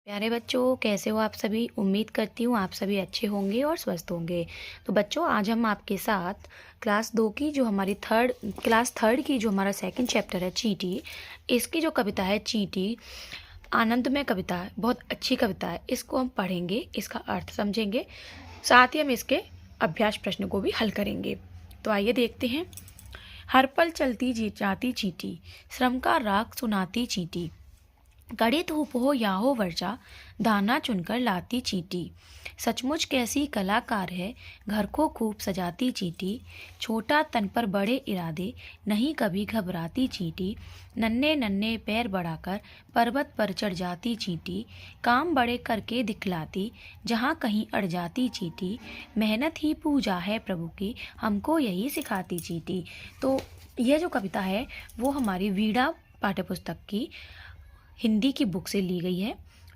प्यारे बच्चों, कैसे हो आप सभी। उम्मीद करती हूँ आप सभी अच्छे होंगे और स्वस्थ होंगे। तो बच्चों, आज हम आपके साथ क्लास 2 की जो हमारी क्लास थर्ड की जो हमारा सेकंड चैप्टर है चींटी, इसकी जो कविता है चींटी, आनंदमय कविता है, बहुत अच्छी कविता है। इसको हम पढ़ेंगे, इसका अर्थ समझेंगे, साथ ही हम इसके अभ्यास प्रश्न को भी हल करेंगे। तो आइए देखते हैं। हर पल चलती जी जाती चींटी, श्रम का राग सुनाती चींटी, कड़ी धूप हो या हो वर्षा, दाना चुनकर लाती चींटी। सचमुच कैसी कलाकार है, घर को खूब सजाती चींटी। छोटा तन पर बड़े इरादे, नहीं कभी घबराती चींटी। नन्हे नन्हे पैर बढ़ाकर पर्वत पर चढ़ जाती चींटी। काम बड़े करके दिखलाती, जहाँ कहीं अड़ जाती चींटी। मेहनत ही पूजा है प्रभु की, हमको यही सिखाती चींटी। तो यह जो कविता है वो हमारी वीणा पाठ्यपुस्तक की हिंदी की बुक से ली गई है।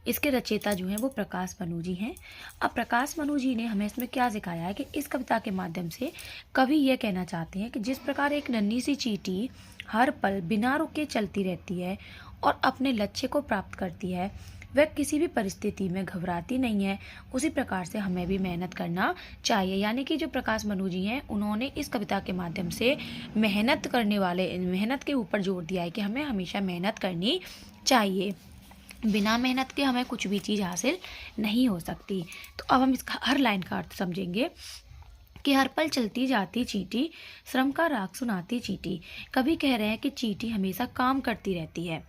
इसके रचयिता जो हैं वो प्रकाश मनु जी हैं। अब प्रकाश मनु जी ने हमें इसमें क्या सिखाया है कि इस कविता के माध्यम से कवि यह कहना चाहते हैं कि जिस प्रकार एक नन्ही सी चींटी हर पल बिना रुके चलती रहती है और अपने लक्ष्य को प्राप्त करती है, वह किसी भी परिस्थिति में घबराती नहीं है, उसी प्रकार से हमें भी मेहनत करना चाहिए। यानी कि जो प्रकाश मनु जी हैं उन्होंने इस कविता के माध्यम से मेहनत के ऊपर जोर दिया है कि हमें हमेशा मेहनत करनी चाहिए। बिना मेहनत के हमें कुछ भी चीज़ हासिल नहीं हो सकती। तो अब हम इसका हर लाइन का अर्थ समझेंगे कि हर पल चलती जाती चींटी, श्रम का राग सुनाती चींटी। कभी कह रहे हैं कि चींटी हमेशा काम करती रहती है,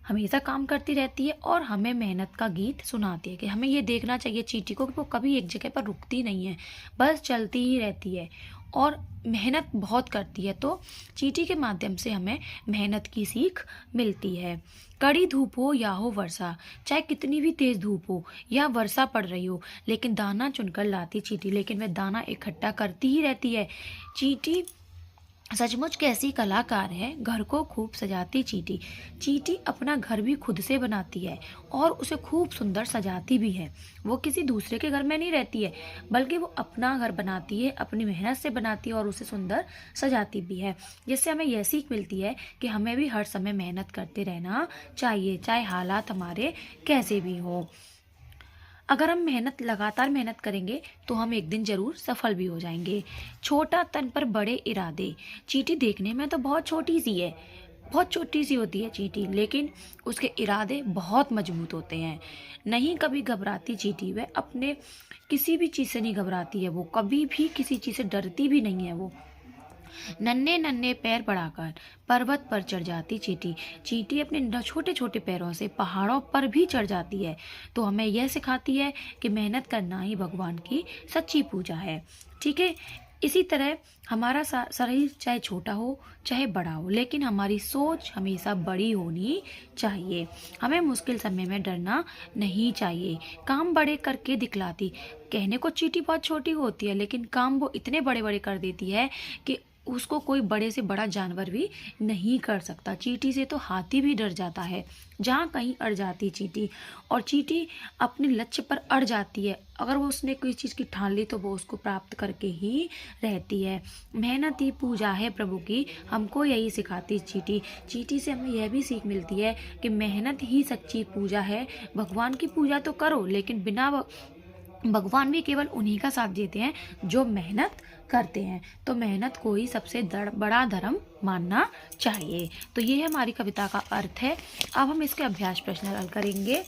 हमेशा काम करती रहती है और हमें मेहनत का गीत सुनाती है कि हमें ये देखना चाहिए चींटी को कि वो कभी एक जगह पर रुकती नहीं है, बस चलती ही रहती है और मेहनत बहुत करती है। तो चींटी के माध्यम से हमें मेहनत की सीख मिलती है। कड़ी धूप हो या हो वर्षा, चाहे कितनी भी तेज धूप हो या वर्षा पड़ रही हो, लेकिन दाना चुनकर लाती चींटी, लेकिन वह दाना इकट्ठा करती ही रहती है। चींटी सचमुच कैसी कलाकार है, घर को खूब सजाती चींटी। चींटी अपना घर भी खुद से बनाती है और उसे खूब सुंदर सजाती भी है। वो किसी दूसरे के घर में नहीं रहती है, बल्कि वो अपना घर बनाती है, अपनी मेहनत से बनाती है और उसे सुंदर सजाती भी है। जिससे हमें यह सीख मिलती है कि हमें भी हर समय मेहनत करते रहना चाहिए, चाहे हालात हमारे कैसे भी हों। अगर हम लगातार मेहनत करेंगे तो हम एक दिन जरूर सफल भी हो जाएंगे। छोटा तन पर बड़े इरादे, चींटी देखने में तो बहुत छोटी सी है, बहुत छोटी सी होती है चींटी, लेकिन उसके इरादे बहुत मजबूत होते हैं। नहीं कभी घबराती चींटी, वह अपने किसी भी चीज़ से नहीं घबराती है, वो कभी भी किसी चीज़ से डरती भी नहीं है। वो नन्हे नन्हे पैर बढ़ाकर पर्वत पर चढ़ जाती चींटी। चींटी अपने छोटे छोटे पैरों से पहाड़ों पर भी चढ़ जाती है। तो हमें यह सिखाती है कि मेहनत करना ही भगवान की सच्ची पूजा है। ठीक है। इसी तरह हमारा शरीर चाहे छोटा हो चाहे बड़ा हो, लेकिन हमारी सोच हमेशा बड़ी होनी चाहिए। हमें मुश्किल समय में डरना नहीं चाहिए। काम बड़े करके दिखलाती, कहने को चींटी बहुत छोटी होती है, लेकिन काम वो इतने बड़े बड़े कर देती है कि उसको कोई बड़े से बड़ा जानवर भी नहीं कर सकता। चींटी से तो हाथी भी डर जाता है जहाँ कहीं अड़ जाती चींटी। और चींटी अपने लक्ष्य पर अड़ जाती है, अगर वो उसने कोई चीज़ की ठान ली तो वो उसको प्राप्त करके ही रहती है। मेहनत ही पूजा है प्रभु की, हमको यही सिखाती चींटी। चींटी से हमें यह भी सीख मिलती है कि मेहनत ही सच्ची पूजा है। भगवान की पूजा तो करो, लेकिन भगवान भी केवल उन्हीं का साथ देते हैं जो मेहनत करते हैं। तो मेहनत को ही सबसे बड़ा धर्म मानना चाहिए। तो ये हमारी कविता का अर्थ है। अब हम इसके अभ्यास प्रश्न हल करेंगे।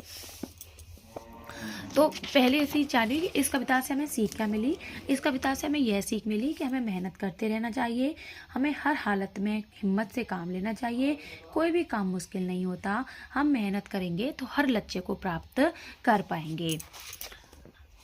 तो पहले ऐसी जानिए कि इस कविता से हमें सीख क्या मिली। इस कविता से हमें यह सीख मिली कि हमें मेहनत करते रहना चाहिए, हमें हर हालत में हिम्मत से काम लेना चाहिए। कोई भी काम मुश्किल नहीं होता, हम मेहनत करेंगे तो हर लक्ष्य को प्राप्त कर पाएंगे।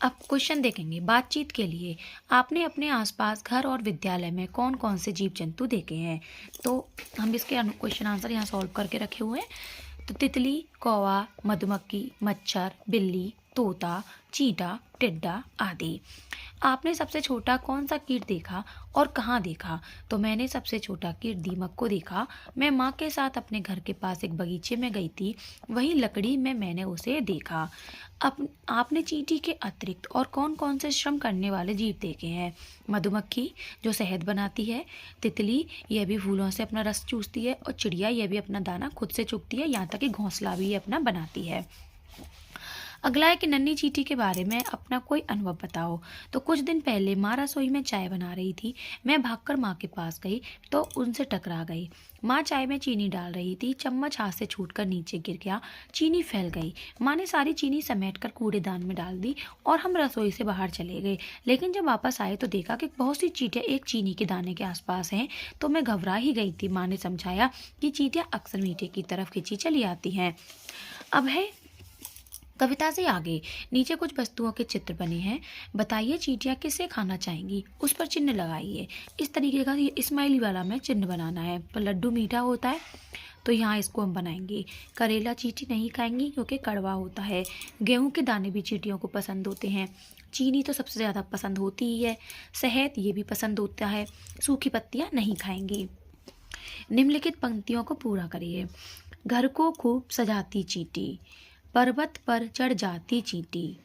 अब क्वेश्चन देखेंगे। बातचीत के लिए आपने अपने आसपास घर और विद्यालय में कौन कौन से जीव जंतु देखे हैं। तो हम इसके क्वेश्चन आंसर यहाँ सॉल्व करके रखे हुए हैं। तो तितली, कौवा, मधुमक्खी, मच्छर, बिल्ली, तोता, चींटा, टिड्डा आदि। आपने सबसे छोटा कौन सा कीट देखा और कहाँ देखा। तो मैंने सबसे छोटा कीट दीमक को देखा। मैं माँ के साथ अपने घर के पास एक बगीचे में गई थी, वहीं लकड़ी में मैंने उसे देखा। अब आपने चींटी के अतिरिक्त और कौन कौन से श्रम करने वाले जीव देखे हैं। मधुमक्खी जो शहद बनाती है, तितली यह भी फूलों से अपना रस चूसती है, और चिड़िया यह भी अपना दाना खुद से चुगती है, यहाँ तक कि घोंसला भी अपना बनाती है। अगला है कि नन्ही चींटी के बारे में अपना कोई अनुभव बताओ। तो कुछ दिन पहले माँ रसोई में चाय बना रही थी। मैं भागकर माँ के पास गई तो उनसे टकरा गई। माँ चाय में चीनी डाल रही थी, चम्मच हाथ से छूटकर नीचे गिर गया, चीनी फैल गई। माँ ने सारी चीनी समेटकर कूड़ेदान में डाल दी और हम रसोई से बाहर चले गए। लेकिन जब वापस आए तो देखा कि बहुत सी चींटियाँ एक चीनी के दाने के आसपास हैं। तो मैं घबरा ही गई थी। माँ ने समझाया कि चींटियाँ अक्सर मीठे की तरफ खींची चली आती हैं। अब है कविता से आगे। नीचे कुछ वस्तुओं के चित्र बने हैं। बताइए चींटियाँ किसे खाना चाहेंगी, उस पर चिन्ह लगाइए। इस तरीके का ये स्माइली वाला में चिन्ह बनाना है। पर लड्डू मीठा होता है तो यहाँ इसको हम बनाएंगे। करेला चींटी नहीं खाएंगी क्योंकि कड़वा होता है। गेहूं के दाने भी चींटियों को पसंद होते हैं। चीनी तो सबसे ज़्यादा पसंद होती ही है। शहद ये भी पसंद होता है। सूखी पत्तियाँ नहीं खाएंगी। निम्नलिखित पंक्तियों को पूरा करिए। घर को खूब सजाती चींटी, पर्वत पर चढ़ जाती चींटी,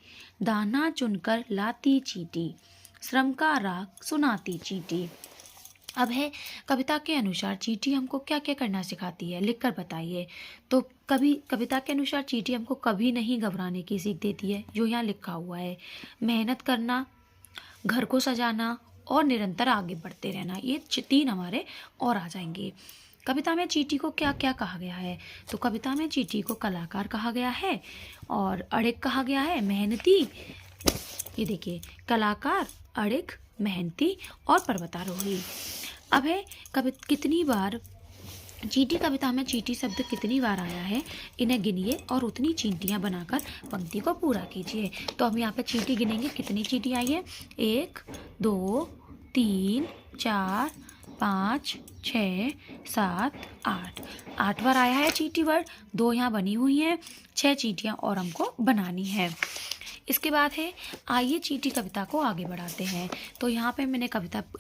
दाना चुनकर लाती चींटी, श्रम का राग सुनाती चींटी। अब है कविता के अनुसार चींटी हमको क्या क्या करना सिखाती है, लिखकर बताइए। तो कविता के अनुसार चींटी हमको कभी नहीं घबराने की सीख देती है, जो यहाँ लिखा हुआ है। मेहनत करना, घर को सजाना और निरंतर आगे बढ़ते रहना, ये 3 हमारे और आ जाएंगे। कविता में चींटी को क्या क्या कहा गया है? तो कविता में चींटी को कलाकार कहा गया है और अड़िग कहा गया है, मेहनती। ये देखिए, कलाकार, अड़िग, मेहनती और पर्वतारोही। अब है कितनी बार चींटी, कविता में चींटी शब्द कितनी बार आया है, इन्हें गिनिए और उतनी चींटियां बनाकर पंक्ति को पूरा कीजिए। तो हम यहाँ पे चींटी गिनेंगे, कितनी चींटी आई है। 1 2 3 4 5 6 7 8, 8 बार आया है चींटी वर्ड। 2 यहाँ बनी हुई हैं, 6 चींटियाँ और हमको बनानी है। इसके बाद है, आइए चींटी कविता को आगे बढ़ाते हैं। तो यहाँ पे मैंने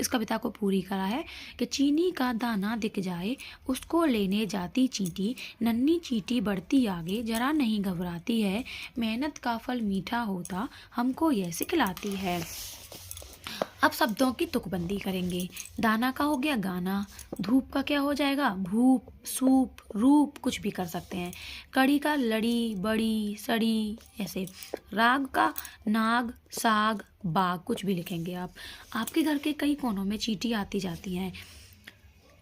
इस कविता को पूरी करा है कि चीनी का दाना दिख जाए उसको लेने जाती चींटी, नन्ही चींटी बढ़ती आगे जरा नहीं घबराती है, मेहनत का फल मीठा होता हमको यह सिखलाती है। अब शब्दों की तुकबंदी करेंगे। दाना का हो गया गाना, धूप का क्या हो जाएगा, भूप, सूप, रूप, कुछ भी कर सकते हैं। कड़ी का लड़ी, बड़ी, सड़ी, ऐसे। राग का नाग, साग, बाग, कुछ भी लिखेंगे आप। आपके घर के कई कोनों में चींटी आती जाती हैं।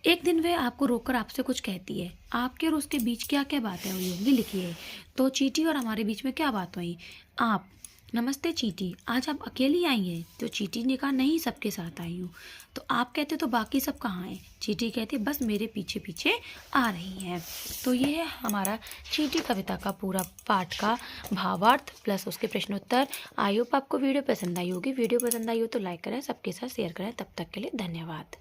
एक दिन वह आपको रोककर आपसे कुछ कहती है। आपके और उसके बीच क्या क्या बातें हुई होंगी, लिखिए। तो चींटी और हमारे बीच में क्या बात हुई। आप, नमस्ते चींटी, आज आप अकेली आई हैं। तो चींटी ने कहा, नहीं, सबके साथ आई हूँ। तो आप कहते तो बाकी सब कहाँ हैं। चींटी कहती, बस मेरे पीछे पीछे आ रही हैं। तो ये है हमारा चींटी कविता का पूरा पाठ का भावार्थ प्लस उसके प्रश्नोत्तर। आई होप आपको वीडियो पसंद आई होगी। वीडियो पसंद आई हो तो लाइक करें, सबके साथ शेयर करें। तब तक के लिए धन्यवाद।